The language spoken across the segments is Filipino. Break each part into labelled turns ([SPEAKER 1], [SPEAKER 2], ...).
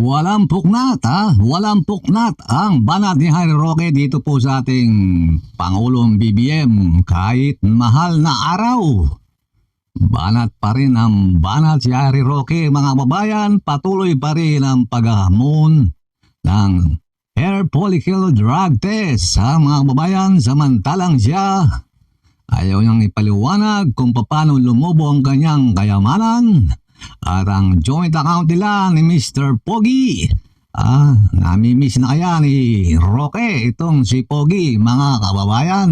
[SPEAKER 1] Walang puknat walang puknat ang banat ni Harry Roque dito po sa ating Pangulong BBM kahit mahal na araw. Banat pa rin ang banat si Harry Roque, mga kababayan. Patuloy pa rin ang paghahamon ng hair follicle drug test sa mga kababayan, samantalang siya ayaw niyang ipaliwanag kung paano lumubo ang kanyang kayamanan at ang joint account nila ni Mr. Pogi. Namimiss na kaya ni Roque itong si Pogi, mga kababayan.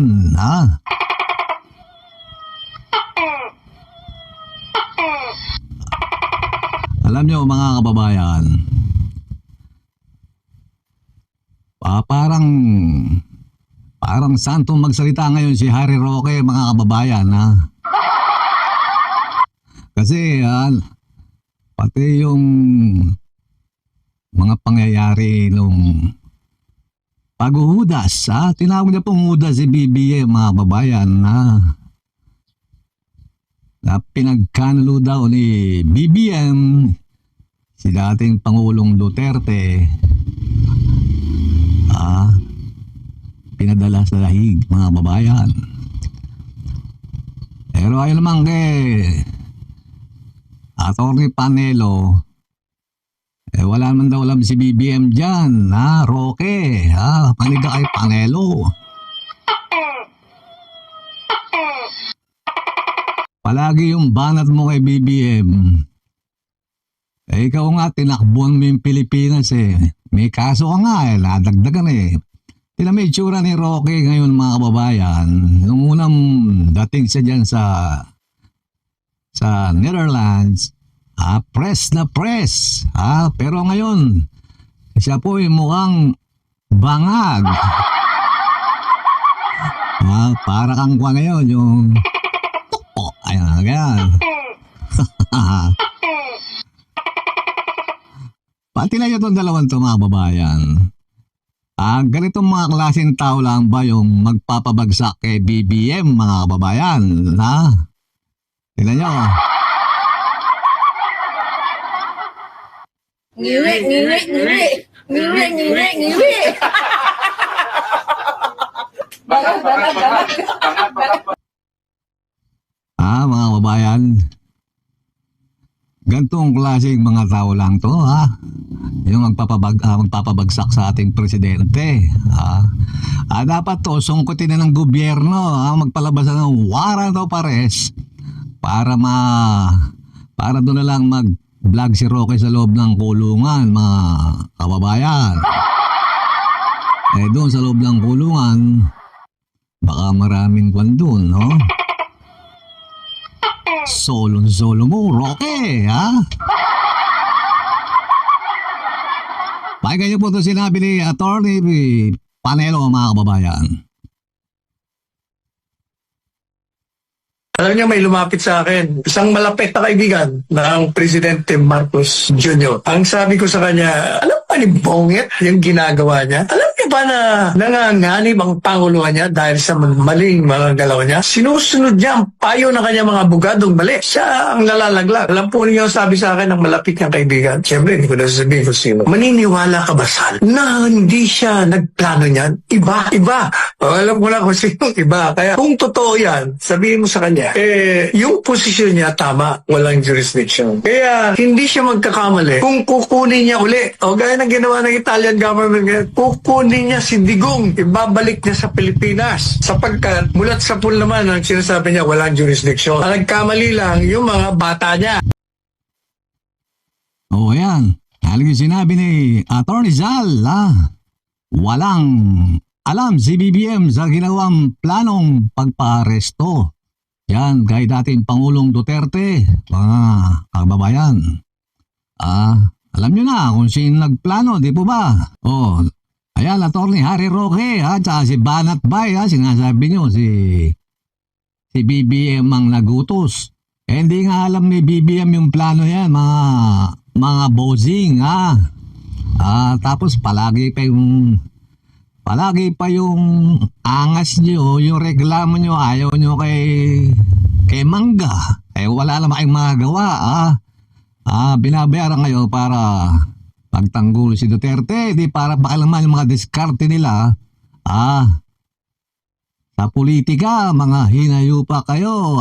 [SPEAKER 1] Alam niyo, mga kababayan, parang santong magsalita ngayon si Harry Roque, mga kababayan. Kasi pati yung mga pangyayari nung paghuhudas, tinawag niya pong hudas si BBM, mga kababayan, na pinagkanulo daw ni BBM si dating Pangulong Duterte, pinadala sa lahig, mga kababayan. Pero ayun naman kay Atty. Panelo, wala naman daw alam si BBM dyan, Roque, paniga kay Panelo. Palagi yung banat mo kay BBM. Ikaw nga, tinakbuhan mo yung Pilipinas May kaso ka nga nadagdagan Tingnan mo yung itsura ni Roque ngayon, mga kababayan. Nung unang dating siya dyan sa Netherlands, press na press. Pero ngayon, siya po ay mukhang bangag. Para kang kwa ngayon, yung ayan, ganyan. Pati na yun itong dalawang ito, mga babayan. Ganitong mga klaseng tao lang ba yung magpapabagsak kay BBM, mga kababayan? Tingnan nyo.
[SPEAKER 2] Ngiwi, ngiwi, ngiwi. Ngiwi, ngiwi, ngiwi. Bangat, bangat, bangat.
[SPEAKER 1] Mga kababayan, gantong klaseng mga tao lang to, yung magpapabagsak sa ating presidente. Dapat to, sungkutin na ng gobyerno, magpalabas na ng warrant of arrest para doon na lang mag-vlog si Roque sa loob ng kulungan, mga kababayan. Doon sa loob ng kulungan, baka maraming kwan doon, no? Solo mo, Roque, Pakinggan niyo po ito sinabi ni Atty. Panelo, mga kababayan.
[SPEAKER 3] Alam niyo, may lumapit sa akin, isang malapit na kaibigan ng Presidente Marcos Jr. Ang sabi ko sa kanya, alam ba ni Bongit yung ginagawa niya? Alam niyo ba na nanganganib ang panguluhan niya dahil sa maling mga galaw niya? Sinusunod niya ang payo ng kanyang mga bugadong mali. Siya ang nalalaglag. Alam po niyo, sabi sa akin ng malapit niyang kaibigan, siyempre hindi ko na sasabihin kung sino. Maniniwala ka ba, Sal, na hindi siya nagplano niyan? Iba. Alam ko na kung sino iba. Kaya kung totoo yan, sabihin mo sa kanya, yung posisyon niya tama, walang jurisdiction. Kaya hindi siya magkakamali kung kukunin niya uli. O gaya ng ginawa ng Italian government, kukunin niya si Digong, ibabalik niya sa Pilipinas. Sapagkat mulat sa pool naman ang sinasabi niya, walang jurisdiction. Ang nagkamali lang yung mga bata niya.
[SPEAKER 1] Yan. Talagang sinabi ni Atty. Zal, walang alam si BBM sa ginawang planong pagpa-aresto. Yan, kay dating Pangulong Duterte, mga kababayan. Alam nyo na kung sino nagplano, di po ba? Ayan, Atty. Harry Roque, tsaka si Banat Bay, sinasabi nyo, si BBM ang nagutos. Hindi nga alam ni BBM yung plano yan, mga bossing, tapos palagi pa yung angas nyo, yung reklamo nyo, ayaw nyo kay Mangga. Wala naman kayong magagawa. Binabayaran kayo para pagtanggol si Duterte, di para pakialaman yung mga diskarte nila. Sa politika, mga hinayo pa kayo,